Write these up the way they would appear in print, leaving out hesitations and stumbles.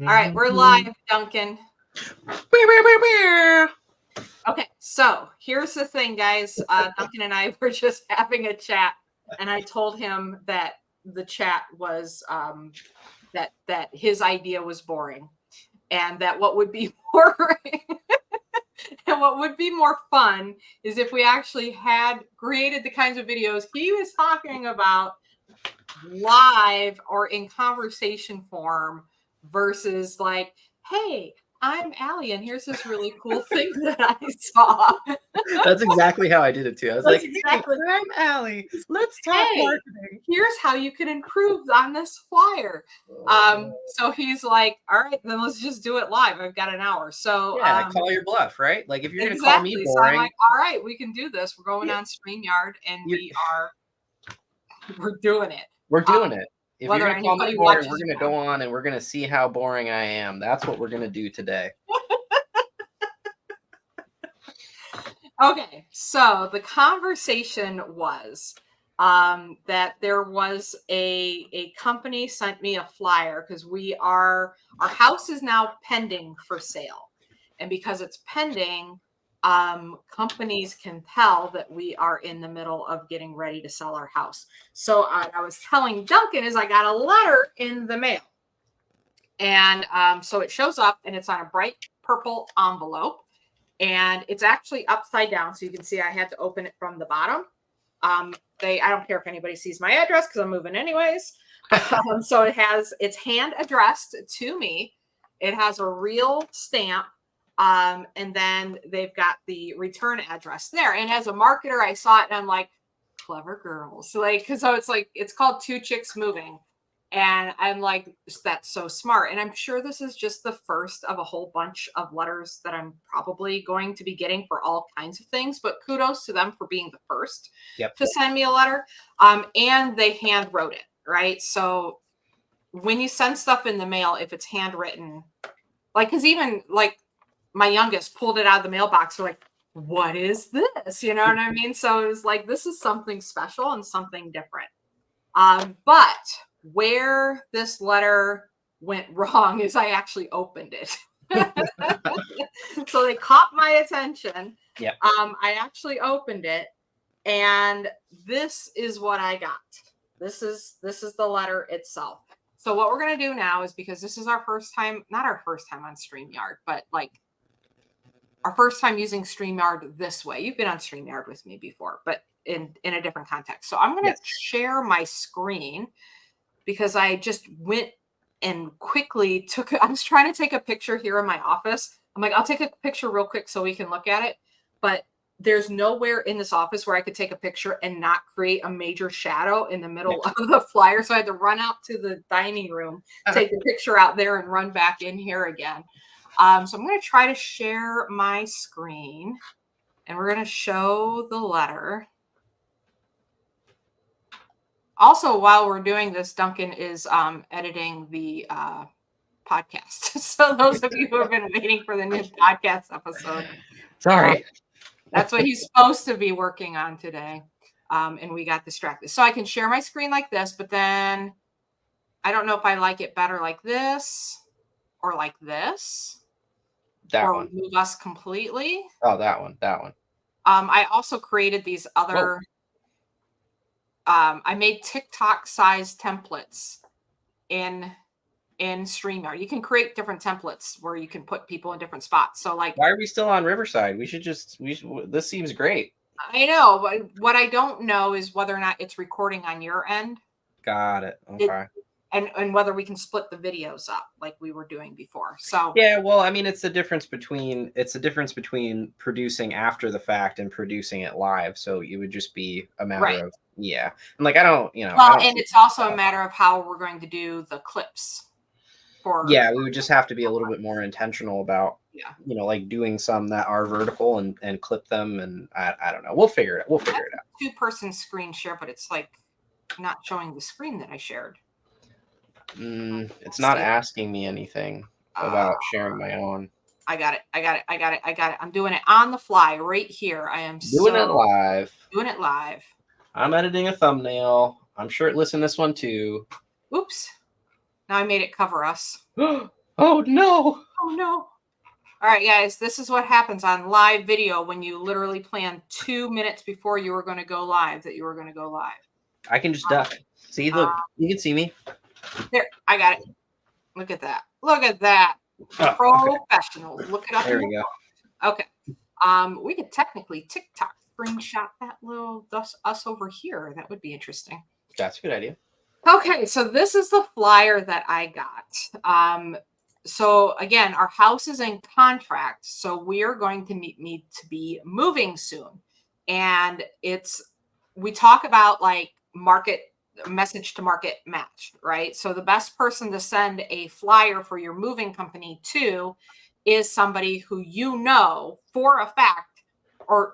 All right, we're live, Duncan. Okay, so here's the thing, guys. Duncan and I were just having a chat, and I told him that the chat was that his idea was boring, and that what would be boring and what would be more fun is if we actually had created the kinds of videos he was talking about live or in conversation form versus like, hey, I'm Allie, and here's this really cool thing that I saw. That's exactly how I did it too. I was That's like, exactly. hey, I'm Allie. Let's talk marketing. Here's how you can improve on this flyer. So he's like, all right, then let's just do it live. I've got an hour. So yeah, call your bluff, right? Like if you're exactly. gonna call me boring, so I'm like, all right, we can do this. We're going on StreamYard, and we're doing it. We're doing it. If you're Whether gonna call me anybody boring, watches we're gonna go on and we're gonna see how boring I am. That's what we're gonna do today. Okay, so the conversation was that there was a company sent me a flyer because our house is now pending for sale, and because it's pending, companies can tell that we are in the middle of getting ready to sell our house. So I was telling Duncan is I got a letter in the mail, and so it shows up and it's on a bright purple envelope. And it's actually upside down, so you can see I had to open it from the bottom. I don't care if anybody sees my address because I'm moving anyways. So it's hand addressed to me. It has a real stamp, and then they've got the return address there. And as a marketer, I saw it and I'm like, clever girls, like, so it's called Two Chicks Moving. And I'm like, that's so smart. And I'm sure this is just the first of a whole bunch of letters that I'm probably going to be getting for all kinds of things. But kudos to them for being the first to send me a letter. And they hand wrote it, right? So when you send stuff in the mail, if it's handwritten, like, because even like my youngest pulled it out of the mailbox, they're like, what is this? You know what I mean? So it was like, this is something special and something different. But where this letter went wrong is I actually opened it. So they caught my attention. Yeah. I actually opened it, and this is what I got. This is the letter itself. So what we're going to do now is, because this is our first time, not our first time on StreamYard, but like our first time using StreamYard this way. You've been on StreamYard with me before, but in a different context. So I'm going to share my screen because I just went and quickly I was trying to take a picture here in my office. I'm like, I'll take a picture real quick so we can look at it. But there's nowhere in this office where I could take a picture and not create a major shadow in the middle of the flyer. So I had to run out to the dining room, take the picture out there, and run back in here again. So I'm going to try to share my screen, and we're going to show the letter. Also, while we're doing this, Duncan is editing the podcast. So those of you who have been waiting for the new podcast episode, sorry, that's what he's supposed to be working on today. And we got distracted. So I can share my screen like this, but then I don't know if I like it better like this or like this. That or one. Remove us completely. Oh, that one. I also created these other. I made TikTok size templates in StreamYard. You can create different templates where you can put people in different spots. So like, why are we still on Riverside? This seems great. I know, but what I don't know is whether or not it's recording on your end. Got it. Okay. And whether we can split the videos up like we were doing before. So yeah, well, I mean, it's the difference between producing after the fact and producing it live. So it would just be a matter of and like I don't, and it's also a matter of how we're going to do the clips. We would just have to be a little bit more intentional about like doing some that are vertical and clip them, and I don't know. We'll figure it out. Two-person screen share, but it's like not showing the screen that I shared. It's not asking me anything about sharing my own. I got it. I'm doing it on the fly right here. I am doing it live. I'm editing a thumbnail. I'm shirtless in this one too. Oops. Now I made it cover us. Oh Oh no. Oh no. All right, guys, this is what happens on live video when you literally plan 2 minutes before you were going to go live that you were going to go live. I can just duck. See, Uh, look, you can see me. there, I got it. Look at that. Look at that. Oh, okay. Professionals. Look it up. There we go. Okay. We could technically TikTok screenshot that little us over here. That would be interesting. That's a good idea. Okay, so this is the flyer that I got. So again, our house is in contract, so we are going to need to be moving soon. And we talk about like message to market match, right? So the best person to send a flyer for your moving company to is somebody who you know for a fact or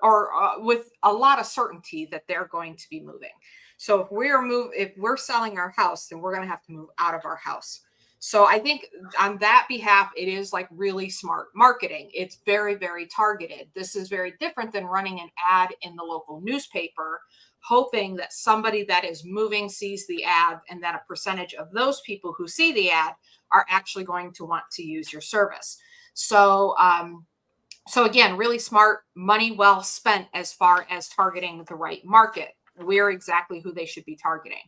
with a lot of certainty that they're going to be moving. So if we're selling our house, then we're going to have to move out of our house. So I think on that behalf, it is like really smart marketing. It's very, very targeted. This is very different than running an ad in the local newspaper, hoping that somebody that is moving sees the ad and that a percentage of those people who see the ad are actually going to want to use your service. So, so again, really smart, money well spent as far as targeting the right market. We're exactly who they should be targeting.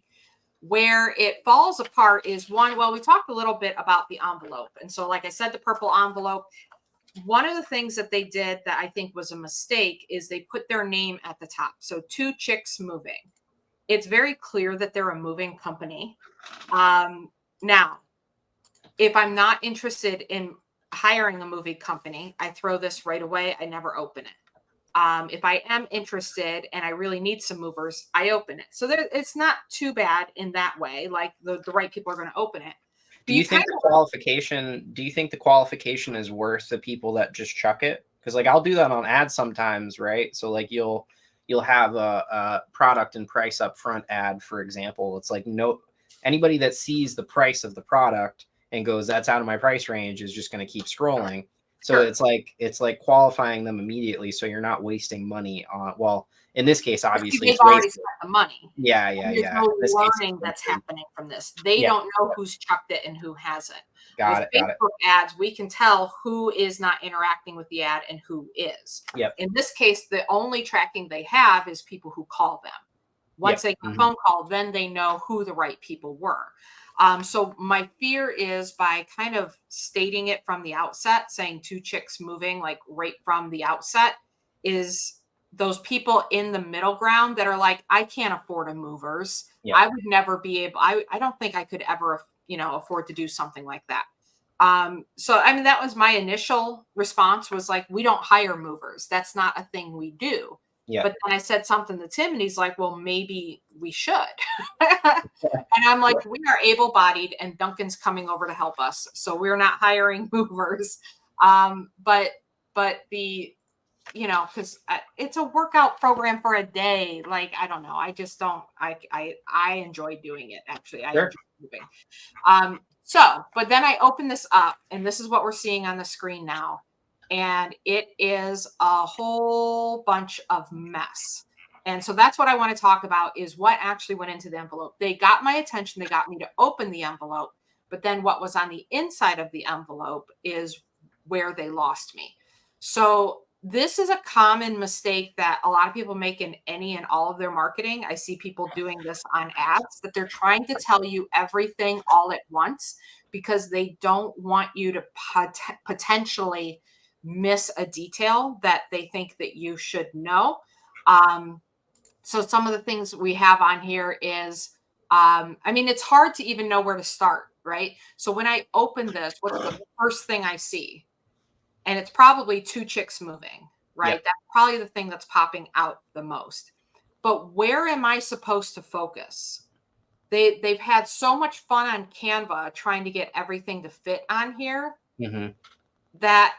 Where it falls apart is well, we talked a little bit about the envelope. And so, like I said, the purple envelope, one of the things that they did that I think was a mistake is they put their name at the top. So 2 Chicks Moving. It's very clear that they're a moving company. Now, if I'm not interested in hiring a moving company, I throw this right away. I never open it. If I am interested and I really need some movers, I open it. So it's not too bad in that way. Like the right people are going to open it. Do you think the qualification? Do you think the qualification is worth the people that just chuck it? Because like I'll do that on ads sometimes, right? So like you'll have a product and price up front ad, for example. It's like anybody that sees the price of the product and goes, "That's out of my price range," is just going to keep scrolling. So Sure. it's like qualifying them immediately, so you're not wasting money on. Well, in this case, obviously, they've already spent the money. Yeah. There's no learning that's happening from this. They don't know who's chucked it and who hasn't. Got it. Facebook ads, we can tell who is not interacting with the ad and who is. Yep. In this case, the only tracking they have is people who call them. Once they get a phone call, then they know who the right people were. So my fear is by kind of stating it from the outset, saying 2 Chicks Moving, like right from the outset, is those people in the middle ground that are like, I can't afford a movers. Yep. I would never be able, I don't think I could ever, afford to do something like that. So, I mean, that was my initial response was like, we don't hire movers. That's not a thing we do. Yeah. But then I said something to Tim and he's like, well, maybe we should. And I'm like, we are able-bodied and Duncan's coming over to help us. So we're not hiring movers. But the, because it's a workout program for a day. Like, I don't know. I just don't, I enjoy doing it. Actually, I enjoy moving. But then I open this up and this is what we're seeing on the screen now. And it is a whole bunch of mess. And so that's what I want to talk about is what actually went into the envelope. They got my attention. They got me to open the envelope. But then what was on the inside of the envelope is where they lost me. So this is a common mistake that a lot of people make in any and all of their marketing. I see people doing this on ads, that they're trying to tell you everything all at once because they don't want you to potentially miss a detail that they think that you should know. So some of the things we have on here is, it's hard to even know where to start, right? So when I open this, what's the first thing I see? And it's probably 2 Chicks Moving, right? Yep. That's probably the thing that's popping out the most. But where am I supposed to focus? They've had so much fun on Canva trying to get everything to fit on here that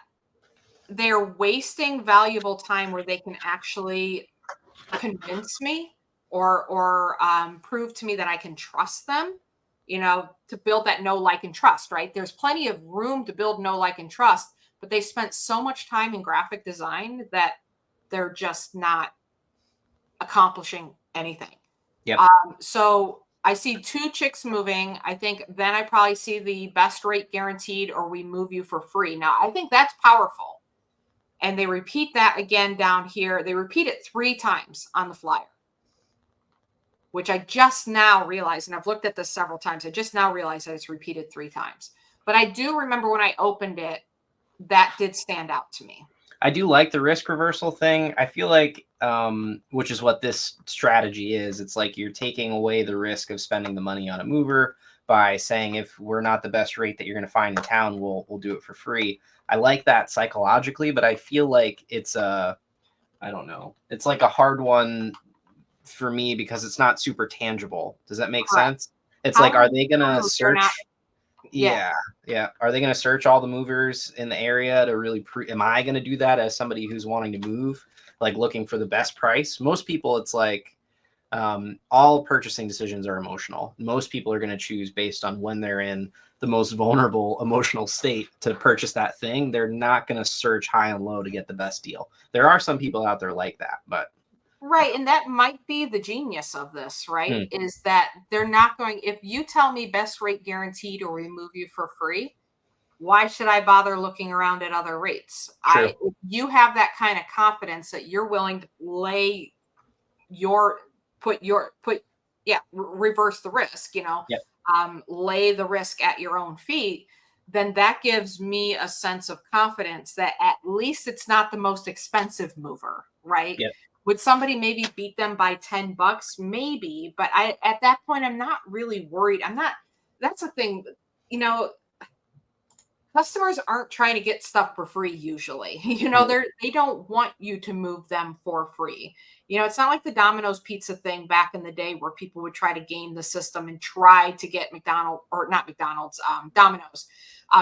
they're wasting valuable time where they can actually convince me or prove to me that I can trust them, to build that know, like, and trust, right? There's plenty of room to build know, like, and trust, but they spent so much time in graphic design that they're just not accomplishing anything. Yep. So I see 2 chicks moving. I think then I probably see the best rate guaranteed or we move you for free. Now, I think that's powerful. And they repeat that again down here. They repeat it 3 times on the flyer, which I just now realized, and I've looked at this several times. I just now realized that it's repeated 3 times. But I do remember when I opened it, that did stand out to me. I do like the risk reversal thing. I feel like, which is what this strategy is. It's like you're taking away the risk of spending the money on a mover by saying, if we're not the best rate that you're going to find in town, we'll do it for free. I like that psychologically, but I feel like it's I don't know. It's like a hard one for me because it's not super tangible. Does that make Correct. sense? It's How like, are many they going to moves are search? not? Yeah. Yeah, yeah. Are they going to search all the movers in the area to really am I going to do that as somebody who's wanting to move, like looking for the best price? Most people, it's like all purchasing decisions are emotional. Most people are going to choose based on when they're in the most vulnerable emotional state to purchase that thing. They're not going to search high and low to get the best deal. There are some people out there like that, but Right. And that might be the genius of this, right? hmm, Is that they're not going, if you tell me best rate guaranteed or remove you for free, why should I bother looking around at other rates? true. If you have that kind of confidence that you're willing to lay your, reverse the risk, Yep. lay the risk at your own feet, then that gives me a sense of confidence that at least it's not the most expensive mover, right? Yep. Would somebody maybe beat them by $10? Maybe, but at that point I'm not really worried. I'm not. That's the thing, you know. Customers aren't trying to get stuff for free usually. Hmm. They don't want you to move them for free. It's not like the Domino's pizza thing back in the day where people would try to game the system and try to get Domino's,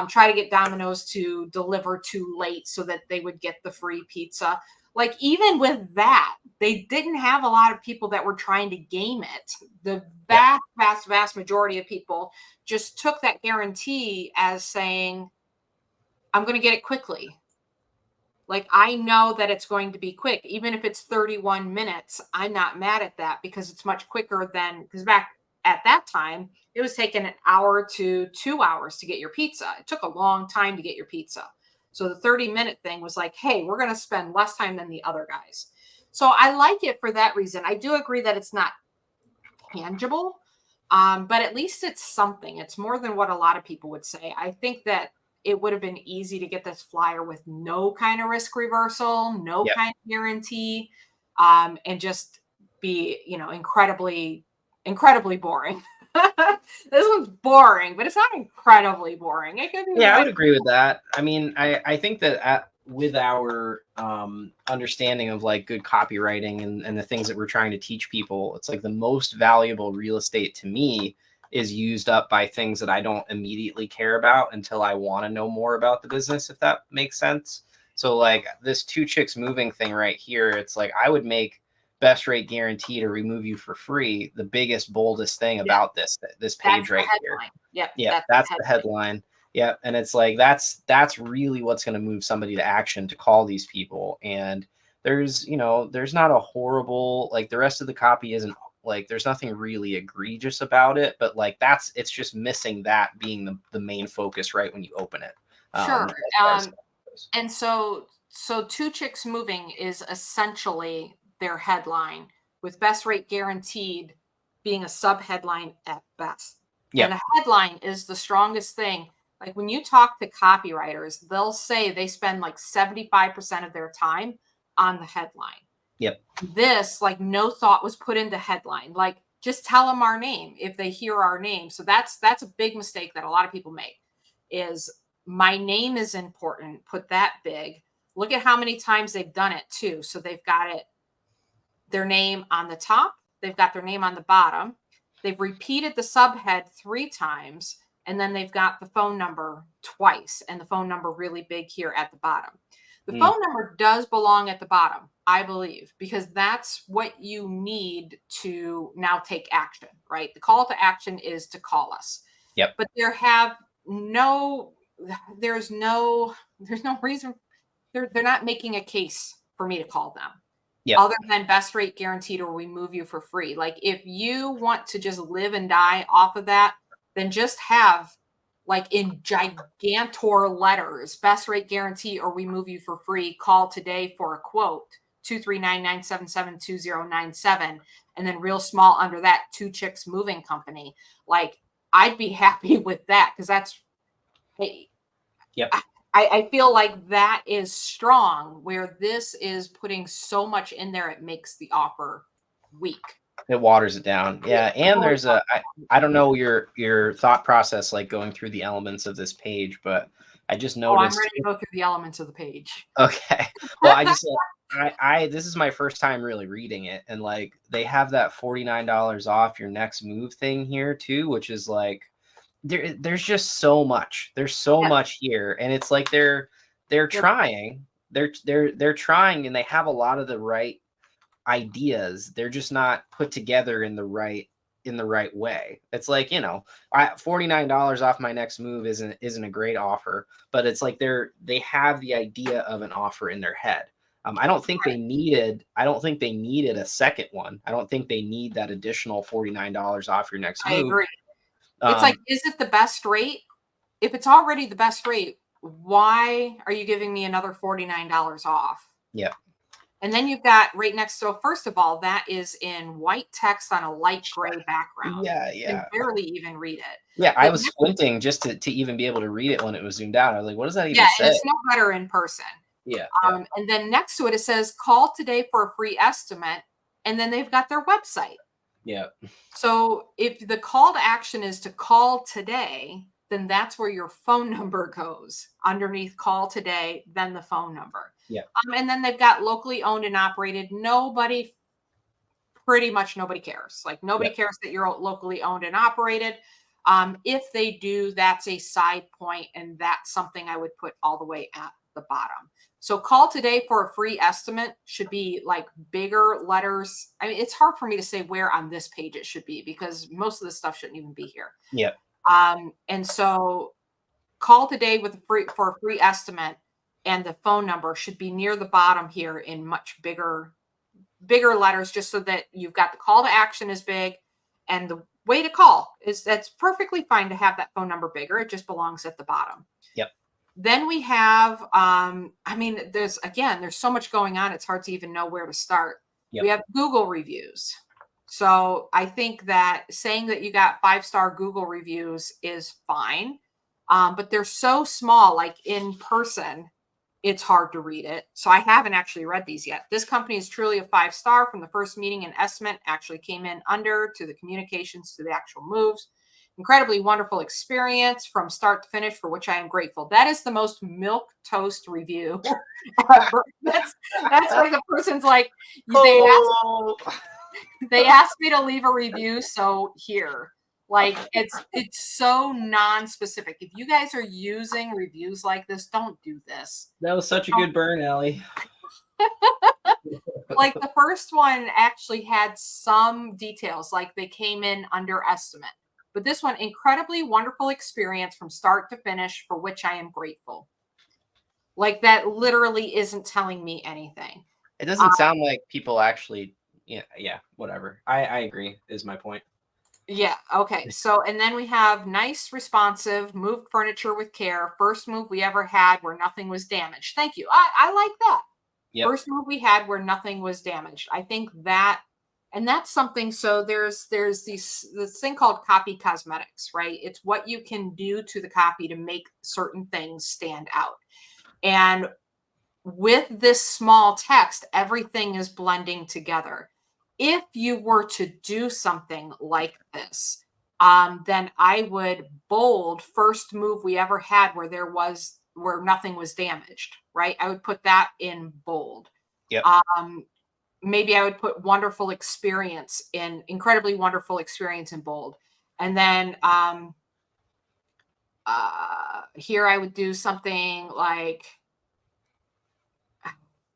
try to get Domino's to deliver too late so that they would get the free pizza. Like, even with that, they didn't have a lot of people that were trying to game it. The Yep. vast, vast, vast majority of people just took that guarantee as saying, I'm going to get it quickly. Like, I know that it's going to be quick. Even if it's 31 minutes, I'm not mad at that because it's much quicker because back at that time, it was taking an hour to 2 hours to get your pizza. It took a long time to get your pizza. So the 30-minute thing was like, hey, we're going to spend less time than the other guys. So I like it for that reason. I do agree that it's not tangible, but at least it's something. It's more than what a lot of people would say. I think that it would have been easy to get this flyer with no kind of risk reversal, no Yep. kind of guarantee, and just be, incredibly, incredibly boring. This one's boring, but it's not incredibly boring. It could be Yeah, I really would agree with that. I mean, I think that with our understanding of like good copywriting and the things that we're trying to teach people, it's like the most valuable real estate to me is used up by things that I don't immediately care about until I want to know more about the business, if that makes sense. So like this 2 chicks moving thing right here, it's like I would make best rate guarantee to remove you for free the biggest, boldest thing yeah, about this that's page the right here. headline. Yep, Yeah, that's the that's the headline. headline. Yeah, and it's like that's really what's going to move somebody to action to call these people. And there's not a horrible, like, the rest of the copy isn't like, there's nothing really egregious about it, but like it's just missing that being the main focus right when you open it. Sure. As far as And so 2 chicks moving is essentially their headline, with best rate guaranteed being a sub headline at best. yeah, And a headline is the strongest thing. Like, when you talk to copywriters, they'll say they spend like 75% of their time on the headline. yep, This, like, no thought was put into headline. Like, just tell them our name if they hear our name. So that's a big mistake that a lot of people make, is my name is important. Put that big. Look at how many times they've done it too. So they've got their name on the top, they've got their name on the bottom, they've repeated the subhead 3 times, and then they've got the phone number twice, and the phone number really big here at the bottom. The mm, phone number does belong at the bottom, I believe, because that's what you need to now take action, right? The call to action is to call us. yep, But no there's no reason, they're not making a case for me to call them. Yep. other than best rate guaranteed or we move you for free. Like if you want to just live and die off of that, then just have like in gigantor letters, best rate guarantee or we move you for free. Call today for a quote, 239-977-2097. And then real small under that, Two Chicks Moving Company. Like I'd be happy with that because that's, hey, Yep. I feel like that is strong where this is putting so much in there, it makes the offer weak. It waters it down. Yeah. And there's I don't know your thought process, like going through the elements of this page, but I just Oh, I'm noticed. ready to go through the elements of the page. Okay. Well, I just, I this is my first time really reading it. And like, they have that $49 off your next move thing here too, which is like, there's just so much. There's so much here, and it's like they're trying. They're trying, and they have a lot of the right ideas. They're just not put together in the right way. It's like, $49 off my next move isn't a great offer, but it's like they have the idea of an offer in their head. I don't think they needed a second one. I don't think they need that additional $49 off your next move. I agree. It's like, is it the best rate? If it's already the best rate, why are you giving me another $49 off? Yeah. And then you've got right next to, first of all, that is in white text on a light gray background. Yeah. You can barely even read it. Yeah, I was squinting just to even be able to read it when it was zoomed out. I was like, what does that even say? Yeah, it's no better in person. Yeah. And then next to it, it says, call today for a free estimate. And then they've got their website. Yeah. So if the call to action is to call today, then that's where your phone number goes underneath call today, then the phone number. Yeah. And then they've got locally owned and operated. Pretty much nobody cares. Like nobody cares that you're locally owned and operated. If they do, that's a side point, and that's something I would put all the way at the bottom. So call today for a free estimate should be like bigger letters. I mean, it's hard for me to say where on this page it should be because most of this stuff shouldn't even be here. Yeah. And so call today for a free estimate, and the phone number should be near the bottom here in much bigger letters, just so that you've got the call to action is big, and the way to call that's perfectly fine to have that phone number bigger. It just belongs at the bottom. Yep. Then we have, there's so much going on. It's hard to even know where to start. Yep. We have Google reviews. So I think that saying that you got 5-star Google reviews is fine. But they're so small, like in person, it's hard to read it. So I haven't actually read these yet. This company is truly a 5-star. From the first meeting and estimate actually came in under, to the communications, to the actual moves. Incredibly wonderful experience from start to finish, for which I am grateful. That is the most milk toast review ever. That's where the person's like, they asked me to leave a review, so here. Like it's so non-specific. If you guys are using reviews like this, don't do this. That was such a good burn, Allie. Like the first one actually had some details, like they came in under estimate. But this one, incredibly wonderful experience from start to finish, for which I am grateful. Like that literally isn't telling me anything. It doesn't sound like people actually, yeah, whatever. I agree, is my point. Yeah. Okay. So, and then we have nice, responsive, moved furniture with care. First move we ever had where nothing was damaged. Thank you. I like that. Yep. First move we had where nothing was damaged. I think that, and that's something. So there's this thing called copy cosmetics, right? It's what you can do to the copy to make certain things stand out. And with this small text, everything is blending together. If you were to do something like this, then I would bold first move we ever had where nothing was damaged, right? I would put that in bold. Yep. Maybe I would put incredibly wonderful experience in bold. And then here I would do something like,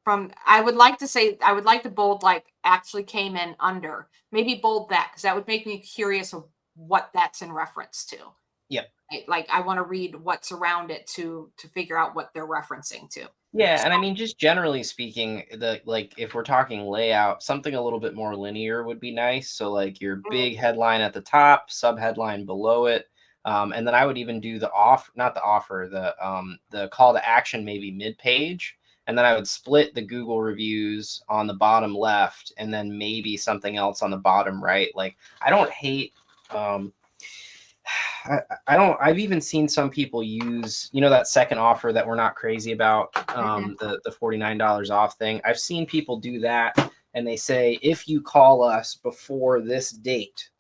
I would like to bold like actually came in under. Maybe bold that, because that would make me curious of what that's in reference to. Yep. Like I want to read what's around it to figure out what they're referencing to. Yeah, So, and I mean, just generally speaking, the like if we're talking layout, something a little bit more linear would be nice. So like your mm, big headline at the top, sub headline below it, and then I would even do the off, not the offer, the call to action maybe mid page, and then I would split the Google reviews on the bottom left, and then maybe something else on the bottom right. Like I don't hate. Um, I don't. I've even seen some people use, that second offer that we're not crazy about, mhm. the $49 off thing. I've seen people do that, and they say if you call us before this date,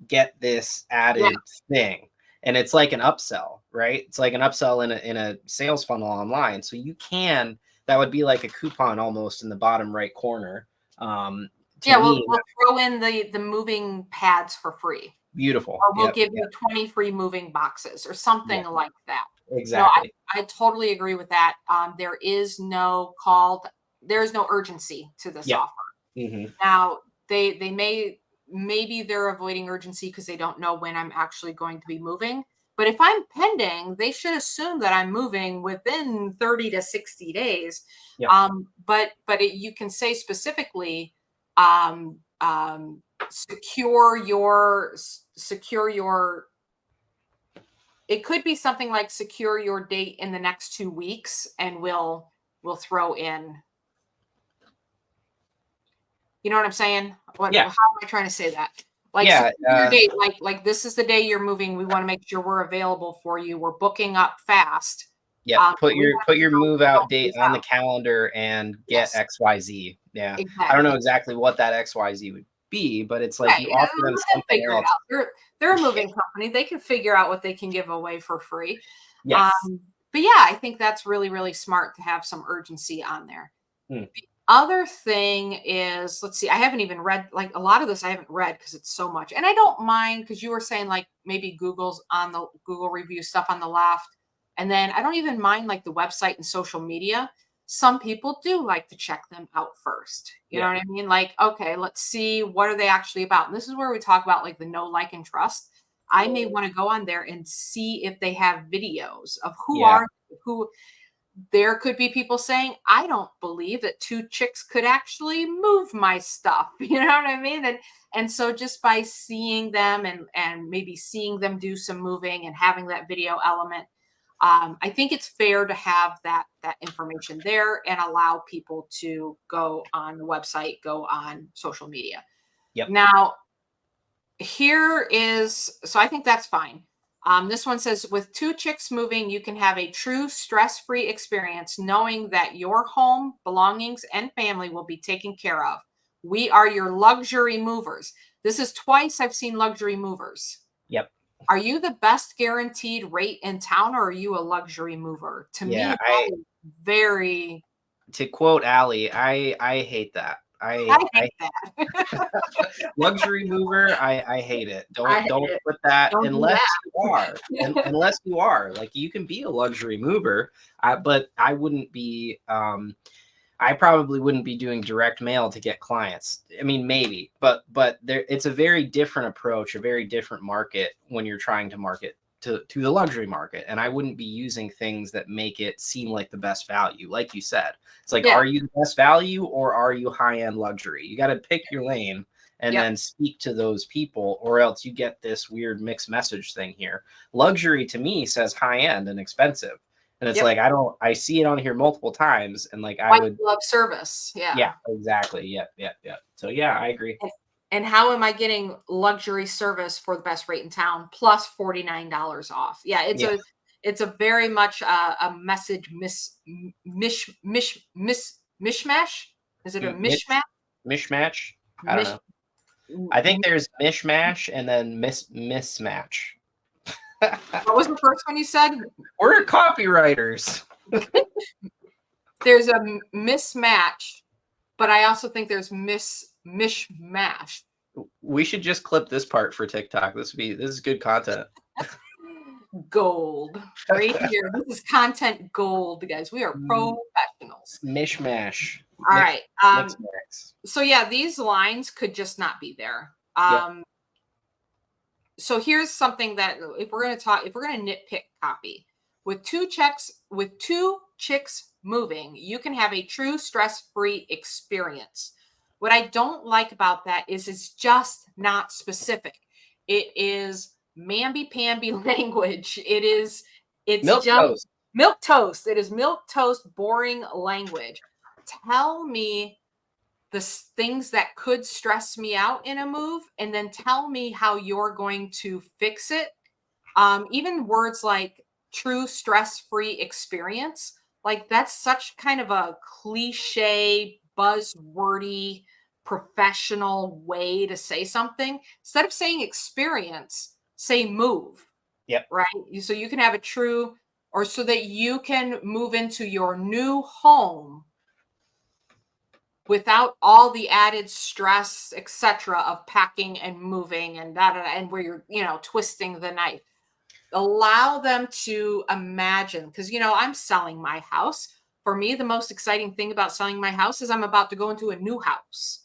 get this Yeah, added thing, and it's like an upsell, right? It's like an upsell in a sales funnel online. So that would be like a coupon almost in the bottom right corner. To yeah. We'll me, we'll throw in the moving pads for free, beautiful. or we'll Yep. give Yep. you 20 free moving boxes or Yeah. something like that. No, Exactly. I totally agree with that. There is no there is no urgency to this Yep. offer. Hmm. Now, they maybe they're avoiding urgency because they don't know when I'm actually going to be moving. But if I'm pending, they should assume that I'm moving within 30 to 60 days. Yep. You can say specifically, um, um, secure your. It could be something like secure your date in the next 2 weeks, and we'll throw in. You know what I'm saying? How Yeah. am I trying to say that? Like Yeah. secure your date, like this is the day you're moving. We want to make sure we're available for you. We're booking up fast. Yep. Put We your want put to your know move we out don't date lose on the out. calendar and get Yes, XYZ. Yeah. I don't know exactly. exactly what that XYZ would be, but it's like Right. you Yeah, offer them let them something figure it else. out. They're a moving company. They can figure out what they can give away for free. Yes. But yeah, I think that's really, really smart to have some urgency on there. Hmm. Other thing is, let's see, I haven't even read like a lot of this I haven't read because it's so much. And I don't mind because you were saying like maybe Google's on the Google review stuff on the left. And then I don't even mind like the website and social media. Some people do like to check them out first. You know Yeah. what I mean? Like, okay, let's see what are they actually about. And this is where we talk about like the know, like, and trust. I may want to go on there and see if they have videos of Yeah. who there could be people saying, I don't believe that two chicks could actually move my stuff. You know what I mean? And so just by seeing them and maybe seeing them do some moving and having that video element, I think it's fair to have that information there and allow people to go on the website, go on social media. Yep. Now, so I think that's fine. This one says, with two chicks moving, you can have a true stress free experience knowing that your home, belongings, and family will be taken care of. We are your luxury movers. This is twice I've seen luxury movers. Yep. Are you the best guaranteed rate in town or are you a luxury mover? To me, Yeah. that is very, To quote Allie, I hate that. I I hate that. luxury mover, I hate it. I Don't hate it. put that Don't do unless you are. that. Unless you are. Like you can be a luxury mover, but I wouldn't be I probably wouldn't be doing direct mail to get clients. I mean, maybe, but it's a very different approach, a very different market when you're trying to market to the luxury market. And I wouldn't be using things that make it seem like the best value. Like you said, it's like, Yeah. are you the best value or are you high-end luxury? You got to pick your lane and Yep. then speak to those people, or else you get this weird mixed message thing here. Luxury to me says high-end and expensive. And it's Yep. like, I see it on here multiple times and like I White would. glove service. Yeah. Yeah, exactly. Yep, yep, yep. So yeah, I agree. And how am I getting luxury service for the best rate in town plus $49 off? Yeah, Yeah. it's a very much a message mishmash. Is it a mishmash? Mishmatch. I don't Mish, know. I think there's mishmash and then mismatch. what was the first one you said? We're copywriters. There's a mismatch, but I also think there's mishmash. We should just clip this part for TikTok. This is good content. Gold right here. This is content gold, guys. We are professionals. Mishmash. All right. Mix. So yeah, these lines could just not be there. Yep. so here's something that if we're going to nitpick copy, with two chicks moving, you can have a true stress-free experience. What I don't like about that is it's just not specific. It is mamby-pamby language. It's Milk just toast. milk toast. It is milk toast, boring language. Tell me the things that could stress me out in a move, and then tell me how you're going to fix it. Even words like true stress-free experience, like that's such kind of a cliche, buzzwordy, professional way to say something. Instead of saying experience, say move, Yep. right? So you can have a true, or so that you can move into your new home without all the added stress, etc., of packing and moving and and where you're, twisting the knife. Allow them to imagine, because I'm selling my house. For me, the most exciting thing about selling my house is I'm about to go into a new house.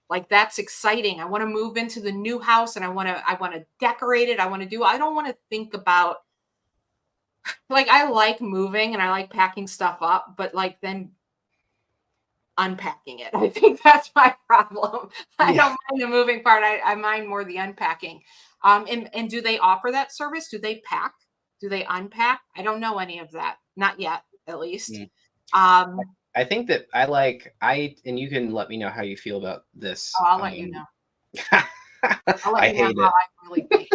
Like that's exciting. I want to move into the new house and I want to decorate it. I don't want to think about, like, I like moving and I like packing stuff up, but like then unpacking it. I think that's my problem. I Yeah. don't mind the moving part. I mind more the unpacking. And do they offer that service? Do they pack? Do they unpack? I don't know any of that. Not yet, at least. Mm. Um, I think that and you can let me know how you feel about this. I'll let you know. I'll let I you know hate how it. I really think.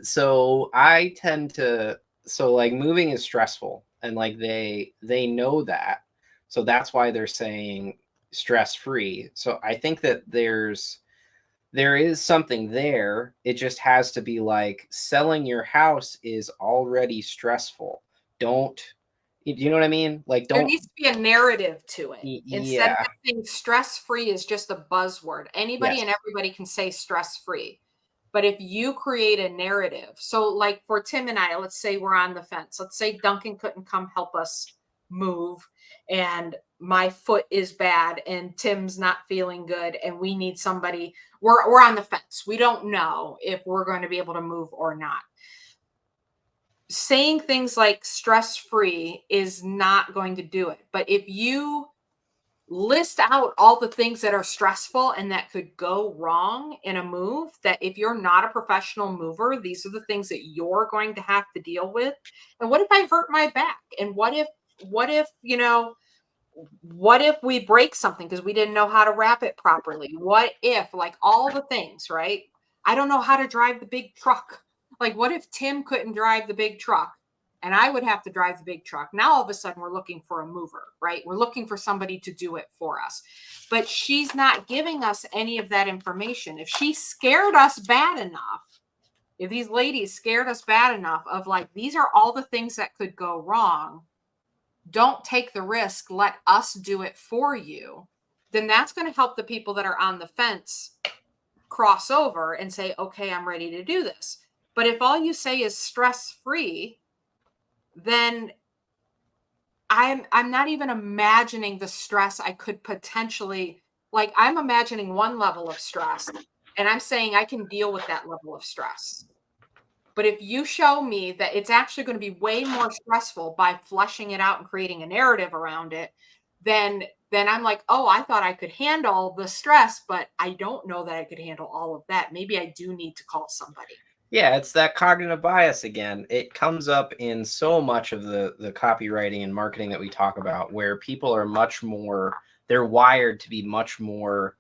So I tend to, so like moving is stressful, and like they know that. So that's why they're saying stress free. So I think that there is something there. It just has to be like selling your house is already stressful. Don't, you know what I mean? Like There don't, needs to be a narrative to it. Instead of yeah. saying stress free is just a buzzword. Anybody Yes. and everybody can say stress free. But if you create a narrative, so like for Tim and I, let's say we're on the fence. Let's say Duncan couldn't come help us move, and my foot is bad, and Tim's not feeling good, and we need somebody. We're on the fence. We don't know if we're going to be able to move or not. Saying things like stress free is not going to do it. But if you list out all the things that are stressful and that could go wrong in a move, that if you're not a professional mover, these are the things that you're going to have to deal with. And what if I hurt my back? And what if we break something because we didn't know how to wrap it properly? What if, like, all the things, right? I don't know how to drive the big truck. Like, what if Tim couldn't drive the big truck and I would have to drive the big truck? Now, all of a sudden, we're looking for a mover, right? We're looking for somebody to do it for us. But she's not giving us any of that information. If she scared us bad enough, if these ladies scared us bad enough of like, these are all the things that could go wrong, don't take the risk, let us do it for you, then that's going to help the people that are on the fence cross over and say, okay, I'm ready to do this. But if all you say is stress free, then I'm not even imagining the stress I could potentially, like, I'm imagining one level of stress and I'm saying I can deal with that level of stress. But if you show me that it's actually going to be way more stressful by fleshing it out and creating a narrative around it, then I'm like, oh, I thought I could handle the stress, but I don't know that I could handle all of that. Maybe I do need to call somebody. Yeah, it's that cognitive bias again. It comes up in so much of the copywriting and marketing that we talk about, where people are much more, they're wired to be much more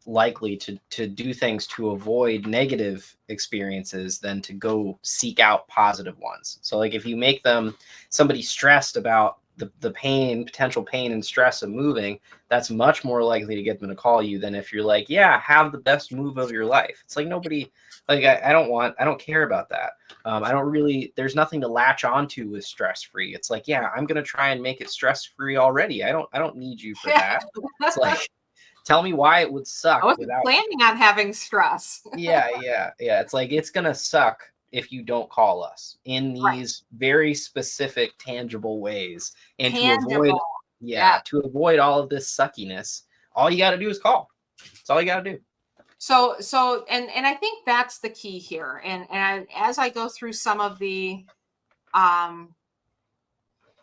likely to do things to avoid negative experiences than to go seek out positive ones. So like if you make somebody stressed about the pain, potential pain and stress of moving, that's much more likely to get them to call you than if you're like, yeah, have the best move of your life. It's like nobody, like I don't care about that. I don't really, there's nothing to latch onto with stress free. It's like, yeah, I'm gonna try and make it stress free already. I don't need you for that. It's like, tell me why it would suck. I wasn't planning on having stress. Yeah. It's like, it's gonna suck if you don't call us in these very specific, tangible ways. And Tangible. to avoid all of this suckiness, all you got to do is call. That's all you got to do. And I think that's the key here. As I go through some of the,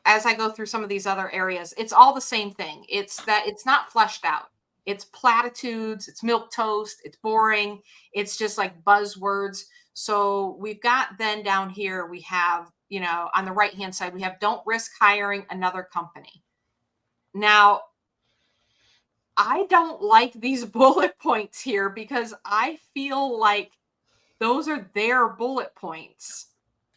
as I go through some of these other areas, it's all the same thing. It's that it's not fleshed out. It's platitudes, it's milk toast, it's boring, it's just like buzzwords. So we've got then down here, we have, on the right hand side, we have don't risk hiring another company. Now, I don't like these bullet points here because I feel like those are their bullet points.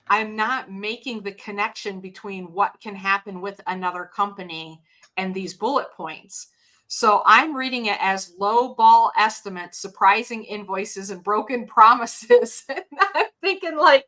I'm not making the connection between what can happen with another company and these bullet points. So I'm reading it as low ball estimates, surprising invoices, and broken promises. And I'm thinking, like,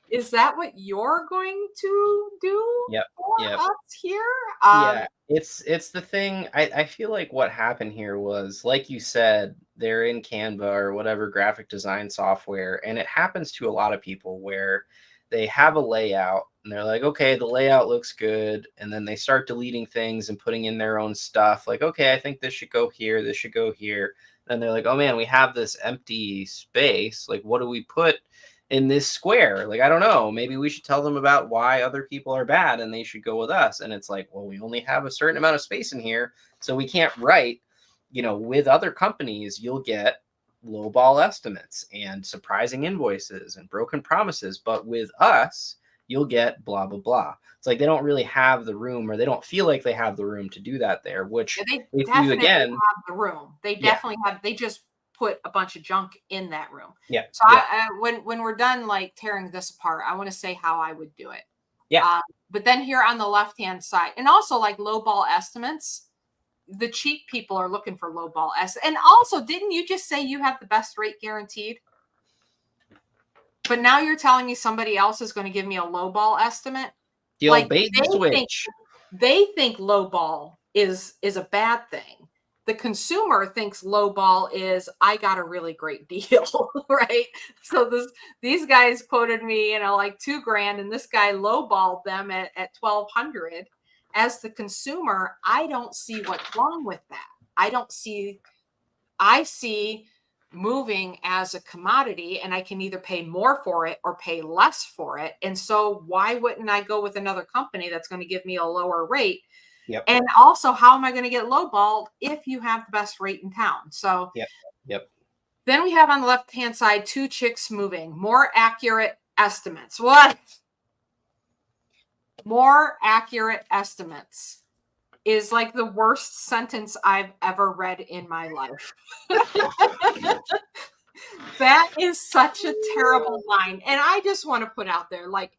is that what you're going to do Yep. for Yep. us here? Yeah, it's the thing. I feel like what happened here was, like you said, they're in Canva or whatever graphic design software, and it happens to a lot of people where they have a layout and they're like, okay, the layout looks good, and then they start deleting things and putting in their own stuff. Like, okay, I think this should go here, this should go here. Then they're like, oh man, we have this empty space. Like, what do we put in this square? Like, I don't know, maybe we should tell them about why other people are bad and they should go with us. And it's like, well, we only have a certain amount of space in here, so we can't write, with other companies you'll get lowball estimates and surprising invoices and broken promises, but with us you'll get blah blah blah. It's like they don't really have the room, or they don't feel like they have the room to do that there, which they if you definitely again have the room. They Yeah. definitely have. They just put a bunch of junk in that room. Yeah. So Yeah. when we're done like tearing this apart, I want to say how I would do it. Yeah. But then here on the left hand side, and also like low ball estimates, the cheap people are looking for low ball estimates. And also, didn't you just say you have the best rate guaranteed? But now you're telling me somebody else is going to give me a low ball estimate. The old bait and Think, switch. they think low ball is a bad thing. The consumer thinks low ball is I got a really great deal, right? So these guys quoted me, like $2,000, and this guy lowballed them at 1,200. As the consumer, I don't see what's wrong with that. I see moving as a commodity, and I can either pay more for it or pay less for it. And so why wouldn't I go with another company that's going to give me a lower rate? Yep. And also, how am I going to get lowballed if you have the best rate in town? So Yep. Then we have on the left-hand side, two chicks moving, more accurate estimates. What? More accurate estimates is like the worst sentence I've ever read in my life. That is such a terrible line. And I just want to put out there, like,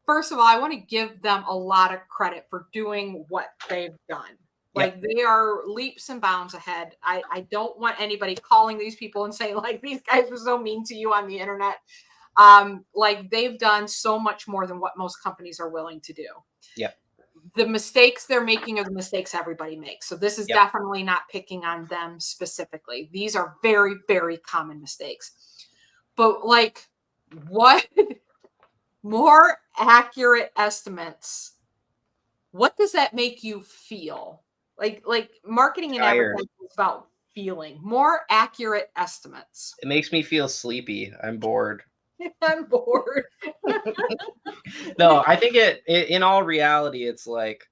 first of all, I want to give them a lot of credit for doing what they've done. Like, they are leaps and bounds ahead. I don't want anybody calling these people and saying, like, these guys were so mean to you on the internet. Like, they've done so much more than what most companies are willing to do. Yep. The mistakes they're making are the mistakes everybody makes. So this is definitely not picking on them specifically. These are very, very common mistakes. But like, what more accurate estimates? What does that make you feel? Like marketing and advertising is about feeling. More accurate estimates. It makes me feel sleepy. I'm bored. I'm bored. No, I think in all reality, it's like,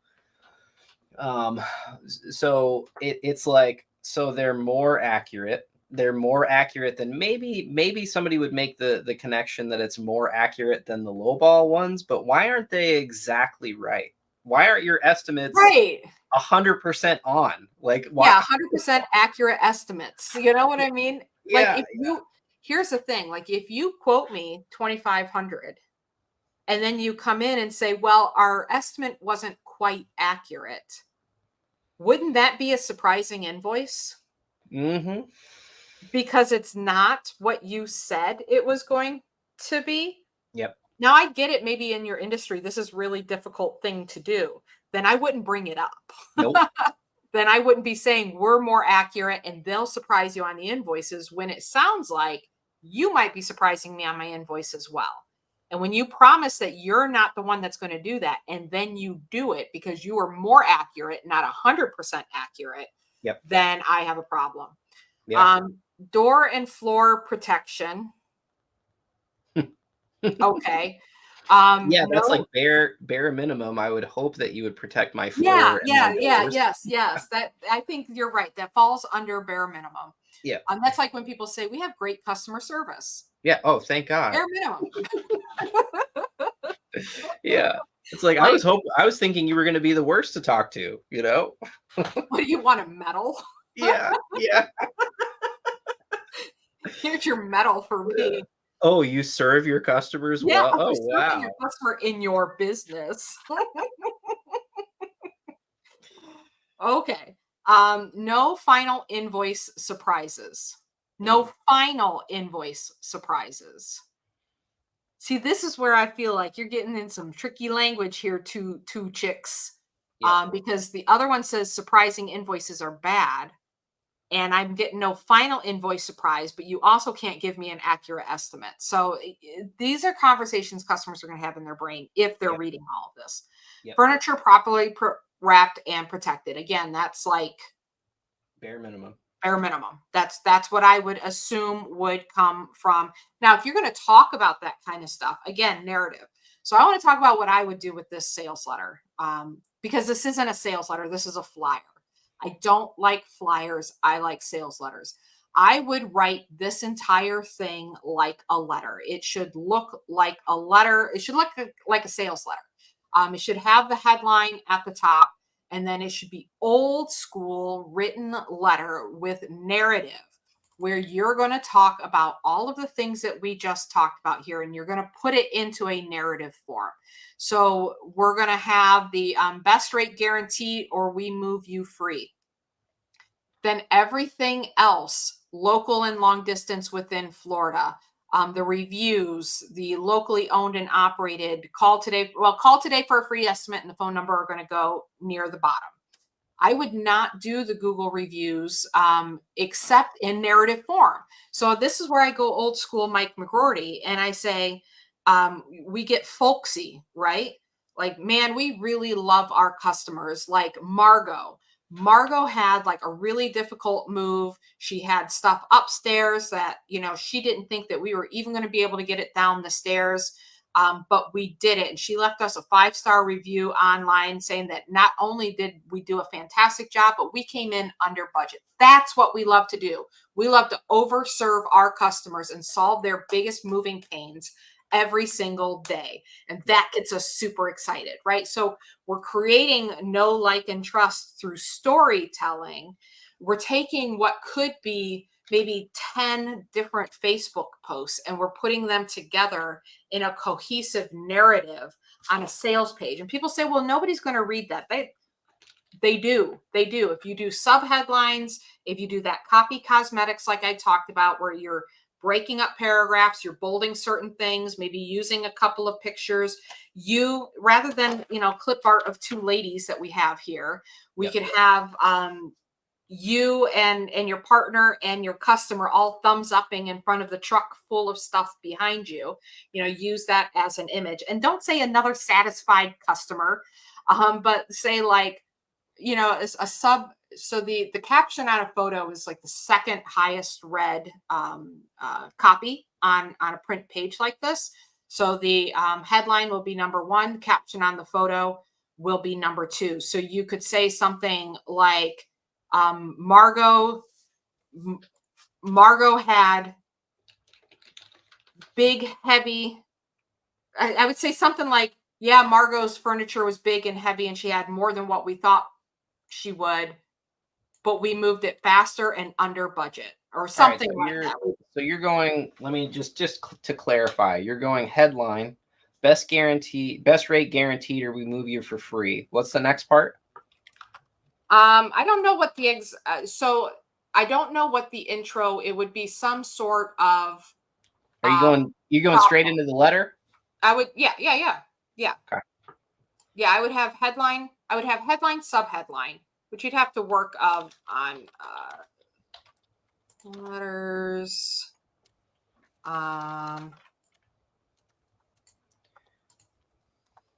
so it's like, so they're more accurate. They're more accurate than maybe somebody would make the connection that it's more accurate than the lowball ones, but why aren't they exactly right? Why aren't your estimates right 100% on? Like, why? Yeah, 100% accurate estimates. You know what I mean? Yeah, Like, here's the thing, like, if you quote me 2,500 and then you come in and say, well, our estimate wasn't quite accurate, wouldn't that be a surprising invoice? Mm-hmm. Because it's not what you said it was going to be. Yep. Now, I get it. Maybe in your industry, this is a really difficult thing to do. Then I wouldn't bring it up. Nope. Then I wouldn't be saying we're more accurate and they'll surprise you on the invoices, when it sounds like you might be surprising me on my invoice as well. And when you promise that you're not the one that's going to do that, and then you do it because you are more accurate, not 100% accurate, Yep. then I have a problem. Yep. door and floor protection. Okay. Yeah, that's like No. bare minimum. I would hope that you would protect my floor and my doors. Yes. That I think you're right. That falls under bare minimum. Yeah. That's like when people say we have great customer service. Yeah. Oh, thank God. Bare minimum. Yeah. It's like Like, I was thinking you were going to be the worst to talk to, you know? what do you want, a medal? Yeah. Yeah. Here's your medal for Yeah. being. Oh, you serve your customers Yeah, well. for Oh, serving your wow. customer in your business. Okay. No final invoice surprises. No final invoice surprises. See, this is where I feel like you're getting in some tricky language here, two chicks. Yep. Because the other one says surprising invoices are bad, and I'm getting no final invoice surprise, but you also can't give me an accurate estimate. So these are conversations customers are going to have in their brain if they're Yep. reading all of this. Yep. Furniture properly wrapped and protected. Again, that's like Bare minimum. bare minimum. That's what I would assume would come from. Now, if you're going to talk about that kind of stuff, again, narrative. So I want to talk about what I would do with this sales letter, because this isn't a sales letter. This is a flyer. I don't like flyers. I like sales letters. I would write this entire thing like a letter. It should look like a letter. It should look like a sales letter. It should have the headline at the top, and then it should be old school written letter with narrative, where you're going to talk about all of the things that we just talked about here, and you're going to put it into a narrative form. So we're going to have the best rate guaranteed, or we move you free. Then everything else, local and long distance within Florida, the reviews, the locally owned and operated, call today. Well, call today for a free estimate, and the phone number are going to go near the bottom. I would not do the Google reviews except in narrative form. So this is where I go old school Mike McGroarty, and I say, we get folksy, right? Like, man, we really love our customers. Like Margot. Margot had like a really difficult move. She had stuff upstairs that, she didn't think that we were even going to be able to get it down the stairs. But we did it. And she left us a 5-star review online saying that not only did we do a fantastic job, but we came in under budget. That's what we love to do. We love to overserve our customers and solve their biggest moving pains every single day. And that gets us super excited, right? So we're creating know, like, and trust through storytelling. We're taking what could be maybe 10 different Facebook posts, and we're putting them together in a cohesive narrative on a sales page. And people say, well, nobody's going to read that. They do. They do. If you do sub headlines, if you do that copy cosmetics, like I talked about, where you're breaking up paragraphs, you're bolding certain things, maybe using a couple of pictures, you, rather than, clip art of two ladies that we have here, we could have, you and your partner and your customer all thumbs upping in front of the truck full of stuff behind you. Use that as an image, and don't say another satisfied customer, but say like, as a sub. So the caption on a photo is like the second highest read copy on a print page like this. So the headline will be number 1, caption on the photo will be number 2. So you could say something like, Margot had big, heavy. I would say something like, yeah, Margot's furniture was big and heavy, and she had more than what we thought she would, but we moved it faster and under budget, or something like that. So you're going, let me just to clarify, you're going headline, best rate guaranteed, or we move you for free. What's the next part? I don't know what the so I don't know what the intro. It would be some sort of. Are you going straight into the letter? I would, yeah. Okay. Yeah, I would have headline, sub headline, which you'd have to work on letters.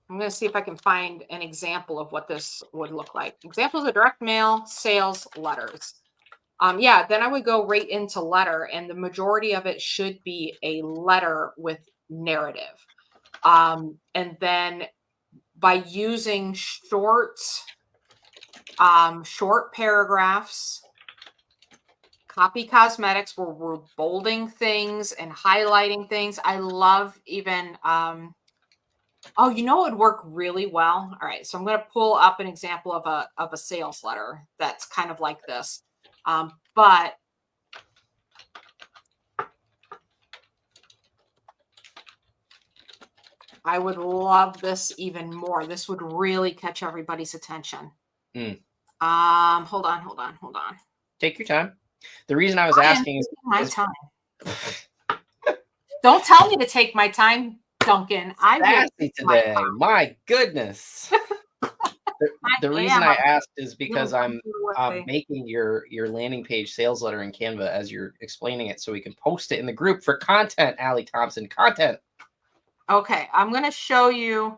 I'm going to see if I can find an example of what this would look like. Examples of direct mail sales letters. Yeah, then I would go right into letter, and the majority of it should be a letter with narrative. And then by using short paragraphs, copy cosmetics where we're bolding things and highlighting things. I love even, oh, you know, it would work really well. All right. So I'm going to pull up an example of a sales letter that's kind of like this. But I would love this even more. This would really catch everybody's attention. Mm. Hold on. Take your time. The reason I was asking is my time. Don't tell me to take my time, Duncan. I sassy today. My goodness. The reason I asked is because I'm making your landing page sales letter in Canva as you're explaining it, so we can post it in the group for content. Allie Thompson content. Okay, I'm going to show you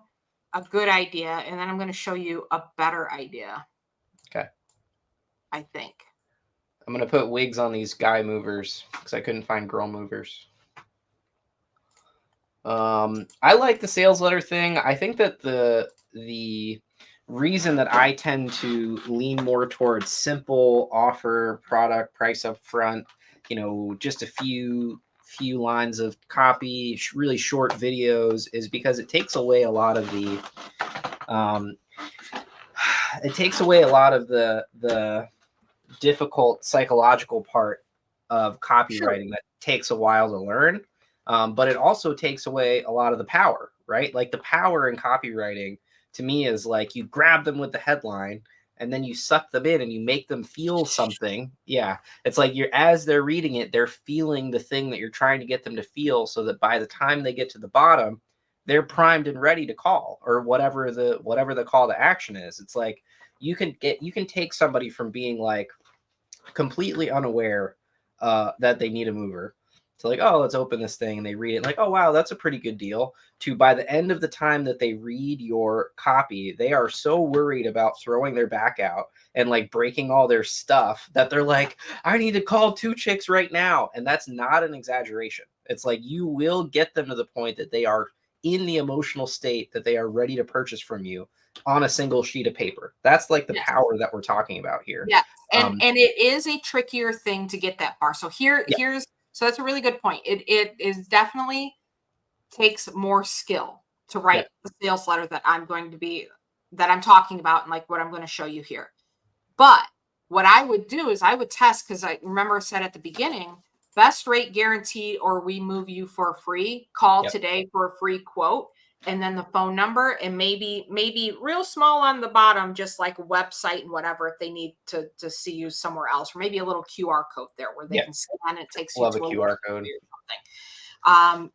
a good idea, and then I'm going to show you a better idea. Okay. I think. I'm going to put wigs on these guy movers because I couldn't find girl movers. I like the sales letter thing. I think that the reason that I tend to lean more towards simple offer, product, price up front, you know, just a few lines of copy, really short videos, is because it takes away a lot of the difficult psychological part of copywriting that takes a while to learn. But it also takes away a lot of the power, right? Like the power in copywriting to me is like you grab them with the headline and then you suck them in and you make them feel something. Yeah. It's like as they're reading it, they're feeling the thing that you're trying to get them to feel, so that by the time they get to the bottom, they're primed and ready to call, or whatever the call to action is. It's like you can take somebody from being like completely unaware that they need a mover to like, oh, let's open this thing, and they read it like, oh wow, that's a pretty good deal, to by the end of the time that they read your copy, they are so worried about throwing their back out and like breaking all their stuff that they're like, I need to call 2 chicks right now. And that's not an exaggeration. It's like you will get them to the point that they are in the emotional state that they are ready to purchase from you on a single sheet of paper. That's like the power that we're talking about here. Yeah. And it is a trickier thing to get that far. So here's so that's a really good point. It is definitely takes more skill to write the sales letter that I'm talking about, and like what I'm going to show you here. But what I would do is I would test, because I remember I said at the beginning, best rate guaranteed, or we move you for free. Call today for a free quote. And then the phone number, and maybe real small on the bottom, just like a website and whatever, if they need to see you somewhere else, or maybe a little QR code there where they can scan it. Takes you to a QR code or something.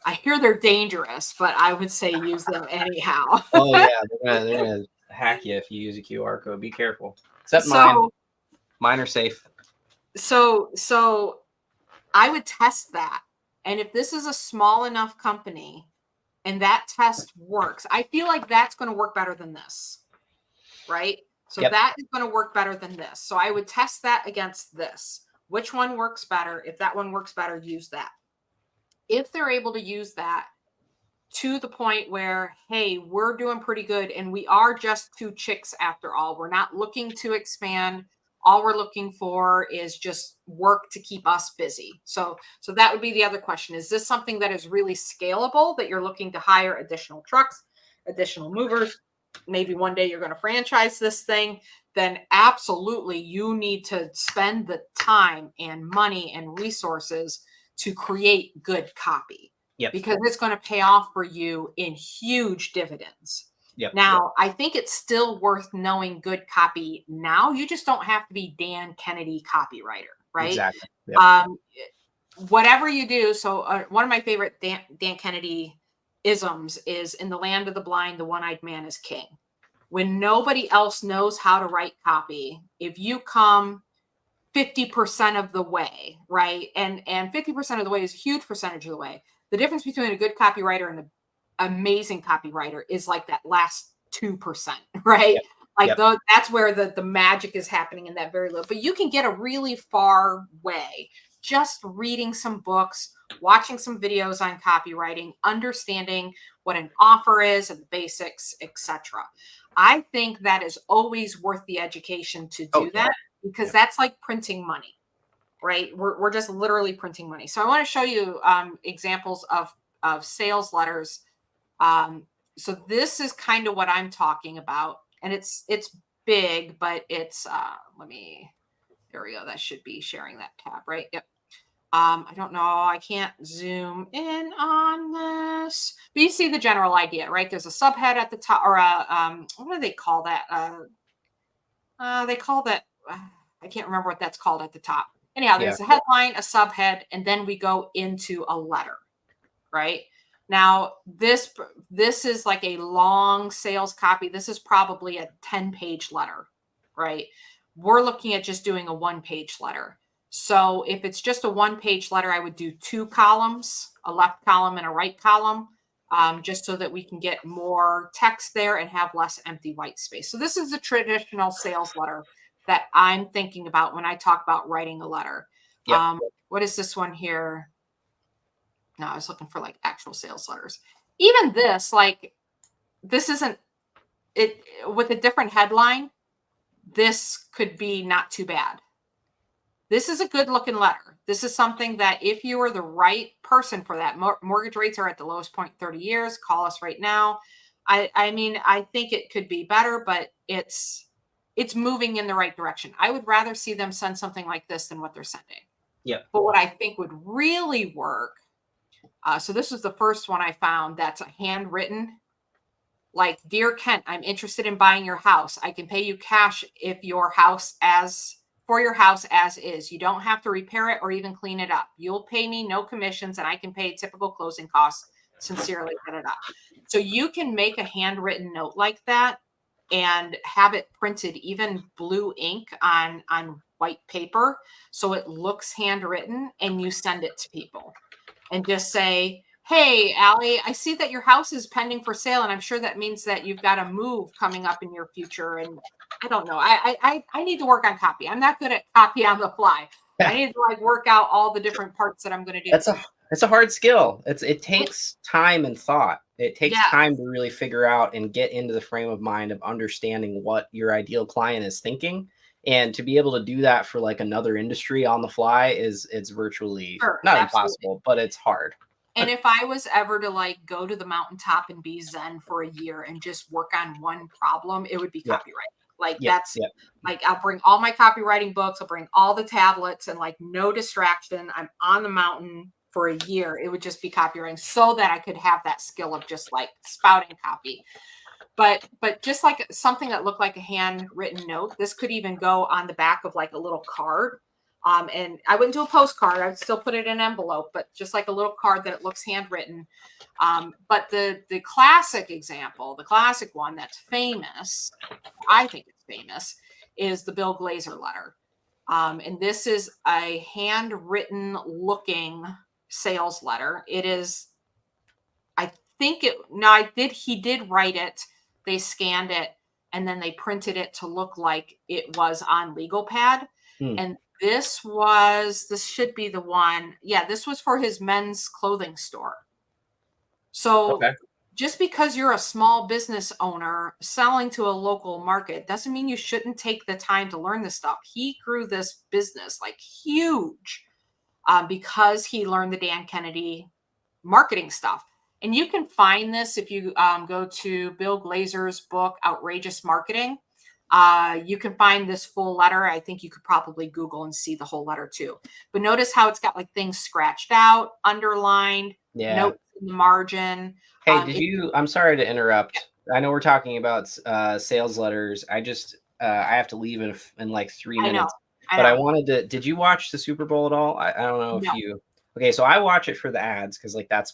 I hear they're dangerous, but I would say use them anyhow. Oh yeah, they're gonna hack you if you use a QR code. Be careful. Except mine are safe. So I would test that, and if this is a small enough company and that test works, I feel like that's going to work better than this, right? So that is going to work better than this. So I would test that against this. Which one works better? If that one works better, use that. If they're able to use that to the point where, hey, we're doing pretty good and we are just 2 chicks after all, we're not looking to expand. All we're looking for is just work to keep us busy. So that would be the other question. Is this something that is really scalable, that you're looking to hire additional trucks, additional movers? Maybe one day you're going to franchise this thing. Then absolutely you need to spend the time and money and resources to create good copy. Because it's going to pay off for you in huge dividends. Now, I think it's still worth knowing good copy now. You just don't have to be Dan Kennedy copywriter, right? Exactly. Whatever you do. So one of my favorite Dan Kennedy isms is, in the land of the blind, the one-eyed man is king. When nobody else knows how to write copy, if you come 50% of the way, right? And 50% of the way is a huge percentage of the way. The difference between a good copywriter and an amazing copywriter is like that last 2%, right? Like that's where the magic is happening in that very little. But you can get a really far way just reading some books, watching some videos on copywriting, understanding what an offer is and the basics, etc. I think that is always worth the education to do that, because that's like printing money, right? We're just literally printing money. So I want to show you examples of sales letters. So this is kind of what I'm talking about, and it's big, but it's there we go. That should be sharing that tab, right? Yep. I don't know. I can't zoom in on this, but you see the general idea, right? There's a subhead at the top, or what do they call that? They call that, I can't remember what that's called at the top. Anyhow, there's a headline, a subhead, and then we go into a letter, right? Now, this is like a long sales copy. This is probably a 10-page letter, right? We're looking at just doing a 1-page letter. So if it's just a 1-page letter, I would do 2 columns, a left column and a right column, just so that we can get more text there and have less empty white space. So this is a traditional sales letter that I'm thinking about when I talk about writing a letter. What is this one here? No, I was looking for like actual sales letters. Even this, like, this isn't it with a different headline. This could be not too bad. This is a good looking letter. This is something that if you are the right person for that, mortgage rates are at the lowest point in 30 years. Call us right now. I mean, I think it could be better, but it's moving in the right direction. I would rather see them send something like this than what they're sending. But what I think would really work, so this was the first one I found that's handwritten. Like, dear Kent, I'm interested in buying your house. I can pay you cash if your house as is. You don't have to repair it or even clean it up. You'll pay me no commissions, and I can pay typical closing costs. Sincerely, So you can make a handwritten note like that and have it printed, even blue ink on white paper, so it looks handwritten, and you send it to people and just say, hey, Allie, I see that your house is pending for sale, and I'm sure that means that you've got a move coming up in your future. And I don't know. I need to work on copy. I'm not good at copy on the fly. I need to like work out all the different parts that I'm going to do. It's a hard skill. It takes time and thought. It takes time to really figure out and get into the frame of mind of understanding what your ideal client is thinking. And to be able to do that for like another industry on the fly it's virtually not impossible, but it's hard. And if I was ever to like go to the mountaintop and be zen for a year and just work on one problem, it would be copyright. Like like I'll bring all my copywriting books, I'll bring all the tablets, and like no distraction. I'm on the mountain for a year. It would just be copywriting, so that I could have that skill of just like spouting copy. But just like something that looked like a handwritten note, this could even go on the back of like a little card. And I wouldn't do a postcard. I would still put it in an envelope, but just like a little card that it looks handwritten. But the classic example, the classic one that's famous, I think it's famous, is the Bill Glazer letter. And this is a handwritten looking sales letter. It is, he did write it. They scanned it and then they printed it to look like it was on legal pad. And this should be the one. Yeah, this was for his men's clothing store. So just because you're a small business owner selling to a local market doesn't mean you shouldn't take the time to learn this stuff. He grew this business like huge because he learned the Dan Kennedy marketing stuff. And you can find this if you go to Bill Glazer's book, Outrageous Marketing. You can find this full letter. I think you could probably Google and see the whole letter too. But notice how it's got like things scratched out, underlined, notes in the margin. Hey, I'm sorry to interrupt. I know we're talking about sales letters. I have to leave in like 3 minutes. But I wanted to, did you watch the Super Bowl at all? I don't know if you, okay. So I watch it for the ads, cause like that's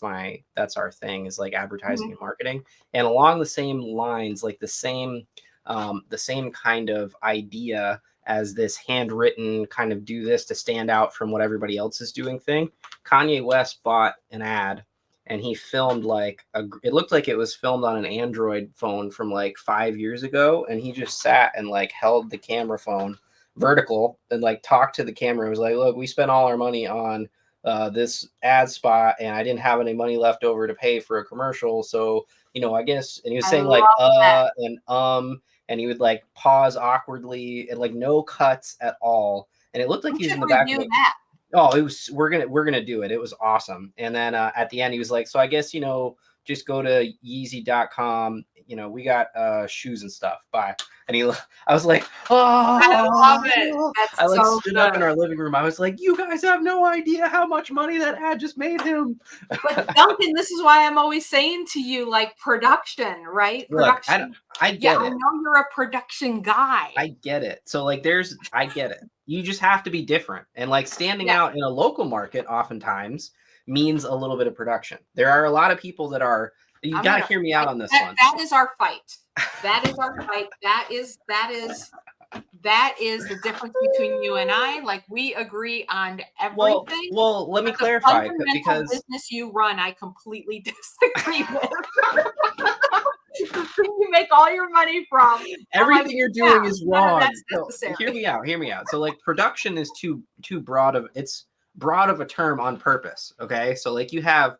our thing, is like advertising and marketing. And along the same lines, like the same kind of idea as this handwritten kind of do this to stand out from what everybody else is doing thing. Kanye West bought an ad, and he filmed like it looked like it was filmed on an Android phone from like 5 years ago, and he just sat and like held the camera phone vertical and like talked to the camera. It was like, look, we spent all our money on this ad spot, and I didn't have any money left over to pay for a commercial, so I guess. And he was I saying like love and he would like pause awkwardly and like no cuts at all, and it looked like we he was should in the back of review it. that. Oh, it was we're gonna do it. It was awesome. And then at the end he was like, so I guess just go to Yeezy.com. We got shoes and stuff. Bye. And I was like, oh, I love it. That's I like so stood good. up in our living room. I was like, you guys have no idea how much money that ad just made him. But Duncan, this is why I'm always saying to you, like, production, right? Look, Production. I get it. I know you're a production guy. I get it. So like I get it. You just have to be different. And like standing out in a local market oftentimes means a little bit of production. There are a lot of people that are, you got to hear me out on this one. That is our fight. That is our fight. That is the difference between you and I. Like, we agree on everything. Well, let me clarify, because business you run, I completely disagree with. You make all your money from. Everything you're doing is wrong. So, hear me out. So like production is too broad of a term on purpose. Okay. So like you have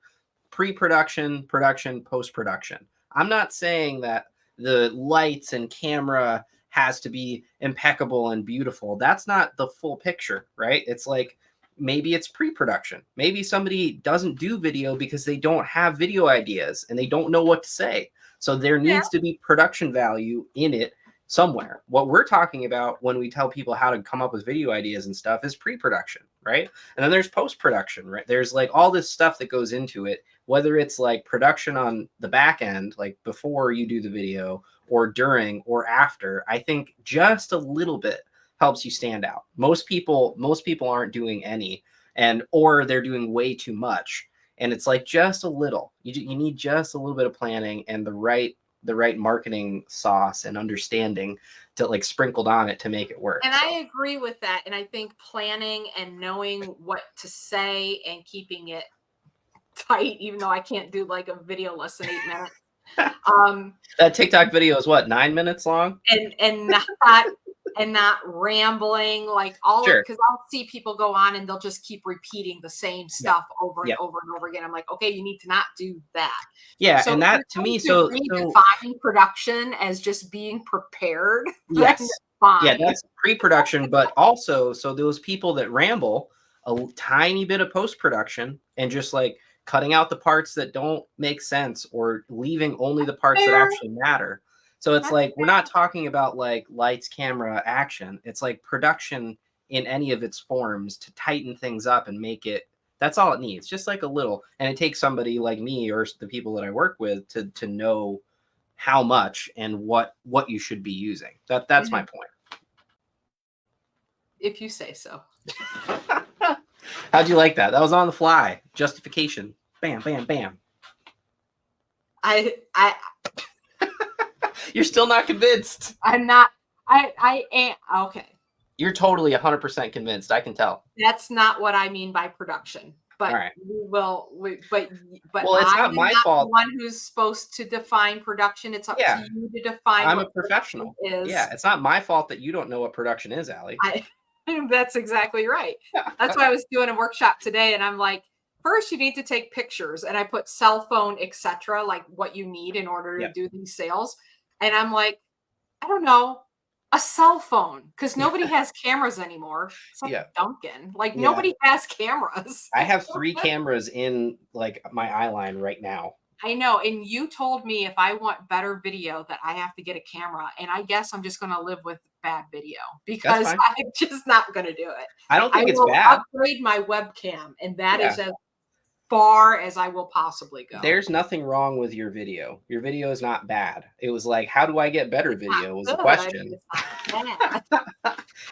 pre-production, production, post-production. I'm not saying that the lights and camera has to be impeccable and beautiful. That's not the full picture, right? It's like, maybe it's pre-production. Maybe somebody doesn't do video because they don't have video ideas and they don't know what to say. So there needs to be production value in it somewhere. What we're talking about when we tell people how to come up with video ideas and stuff is pre-production, right? And then there's post-production, right? There's like all this stuff that goes into it, whether it's like production on the back end, like before you do the video or during or after. I think just a little bit helps you stand out. Most people aren't doing any, or they're doing way too much. And it's like just a little. You need just a little bit of planning and the right marketing sauce and understanding to like sprinkled on it to make it work. And I agree with that. And I think planning and knowing what to say and keeping it tight, even though I can't do like a video less than 8 minutes. That TikTok video is what, 9 minutes long? And not rambling like all of, because I'll see people go on and they'll just keep repeating the same stuff over and over and over again. I'm like, okay, you need to not do that. Yeah, so and that to me, so defining production as just being prepared. Yes, fine. Yeah, that's pre-production, but also so those people that ramble, a tiny bit of post-production and just like cutting out the parts that don't make sense or leaving only the parts that actually matter. So it's like, we're not talking about like lights, camera, action. It's like production in any of its forms to tighten things up and make it, that's all it needs, just like a little. And it takes somebody like me or the people that I work with to know how much and what you should be using. That's my point. If you say so. How'd you like that? That was on the fly. Justification. Bam, bam, bam. You're still not convinced. I'm not. I am. Okay. You're totally 100% convinced. I can tell. That's not what I mean by production. But all right. Well, it's not my fault. The one who's supposed to define production. It's up to you to define. I'm a professional. Yeah, it's not my fault that you don't know what production is, Allie. That's exactly right. That's why I was doing a workshop today, and I'm like, first you need to take pictures, and I put cell phone, etc., like what you need in order to do these sales. And I'm like, I don't know, a cell phone, because nobody has cameras anymore. It's like Duncan. Like nobody has cameras. I have 3 cameras in like my eye line right now. I know. And you told me if I want better video that I have to get a camera. And I guess I'm just going to live with bad video because I'm just not going to do it. I don't think it's bad. I will upgrade my webcam, and that is as far as I will possibly go. There's nothing wrong with your video. Your video is not bad. It was like, how do I get better video was the question.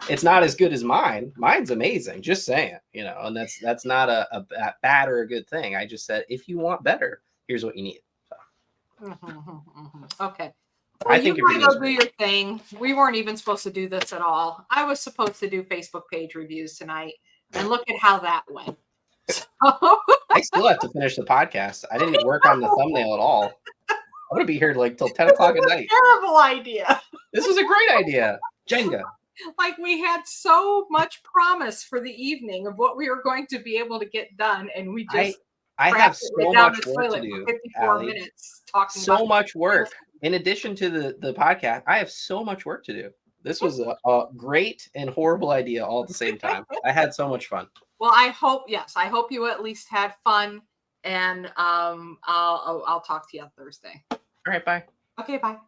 It's not as good as mine. Mine's amazing. Just saying, and that's not a bad or a good thing. I just said, if you want better, here's what you need. So. Okay. Well, I think you go do your thing. We weren't even supposed to do this at all. I was supposed to do Facebook page reviews tonight, and look at how that went. So I still have to finish the podcast. I didn't work on the thumbnail at all. I'm gonna be here like till 10 o'clock at night. Terrible idea. This was a great idea. Jenga. Like we had so much promise for the evening of what we were going to be able to get done, and we just I have so much work to do. 54 Allie. minutes talking So about much work. In addition to the podcast, I have so much work to do. This was a great and horrible idea all at the same time. I had so much fun. Well, I hope you at least had fun, and I'll talk to you on Thursday. All right, bye. Okay, bye.